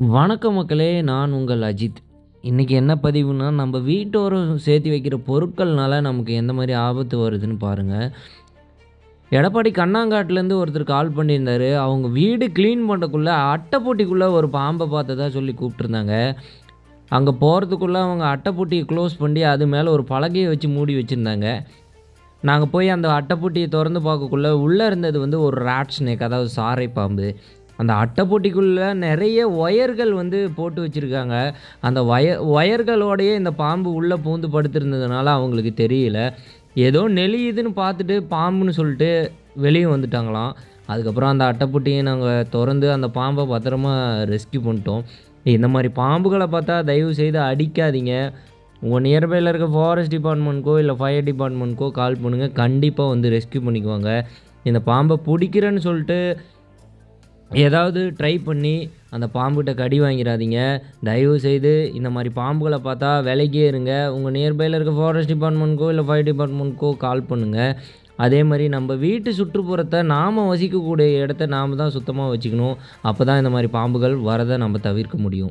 வணக்கம் மக்களே! நான் உங்கள் அஜித். இன்னைக்கு என்ன பதிவுன்னா, நம்ம வீட்டோரம் சேர்த்து வைக்கிற பொருட்கள்னால நமக்கு எந்த மாரி ஆபத்து வருதுன்னு பாருங்க. எடப்பாடி கண்ணாங்காட்லேருந்து ஒருத்தர் கால் பண்ணியிருந்தாரு. அவங்க வீடு கிளீன் பண்ணக்குள்ள அட்டைப்பொட்டிக்குள்ள ஒரு பாம்ப பார்த்ததா சொல்லி கூப்பிட்டுருந்தாங்க. அங்க போறதுக்குள்ள அவங்க அட்டைப்பொட்டிய க்ளோஸ் பண்ணி, அது மேல ஒரு பலகைய வச்சு மூடி வச்சிருந்தாங்க. நாங்க போய் அந்த அட்டைப்பொட்டிய தொறந்து பார்க்கக்குள்ள, உள்ள இருந்தது வந்து ஒரு ராட் ஸ்னேக், அதாவது சாரை பாம்பு. அந்த அட்டைப்பொட்டிக்குள்ள நெறைய ஒயர்கள் வந்து போட்டு வச்சிருக்காங்க. அந்த ஒயர்களோடயே இந்த பாம்பு உள்ள பூந்து படுத்திருந்ததுனால அவங்களுக்கு தெரியல. ஏதோ நெளியுதுன்னு பார்த்துட்டு பாம்புன்னு சொல்லிட்டு வெளிய வந்துட்டாங்களாம். அதுக்கப்புறம் அந்த அட்டைப்பொட்டிய நாங்க தொறந்து அந்த பாம்ப பத்திரமா ரெஸ்க்யூ பண்ணிட்டோம். இந்த மாரி பாம்புகள பார்த்தா தயவு செய்து அடிக்காதீங்க. உங்க நியர்பைல இருக்க ஃபாரஸ்ட் டிபார்ட்மெண்ட்க்கோ, இல்ல ஃபயர் டிபார்ட்மெண்ட்க்கோ கால் பண்ணுங்க. கண்டிப்பா வந்து ரெஸ்க்யூ பண்ணிக்குவாங்க. இந்த பாம்ப புடிக்கிறேன்னு சொல்லிட்டு ஏதாவது ட்ரை பண்ணி அந்த பாம்புகிட்ட கடி வாங்கிறாதீங்க. தயவு செய்து இந்த மாரி பாம்புகள பார்த்தா விலகியே இருங்க. உங்க நியர்பைல இருக்க ஃபாரஸ்ட் டிபார்ட்மெண்ட்க்கோ, இல்ல ஃபயர் டிபார்ட்மெண்ட்க்கோ கால் பண்ணுங்க. அதே மாரி நம்ம வீட்டு சுற்றுப்புறத்த நாம வசிக்கக்கூடிய இடத்த நாம தான் சுத்தமா வச்சுக்கணும். அப்பதான் இந்த மாரி பாம்புகள் வரத நம்ம தவிர்க்க முடியும்.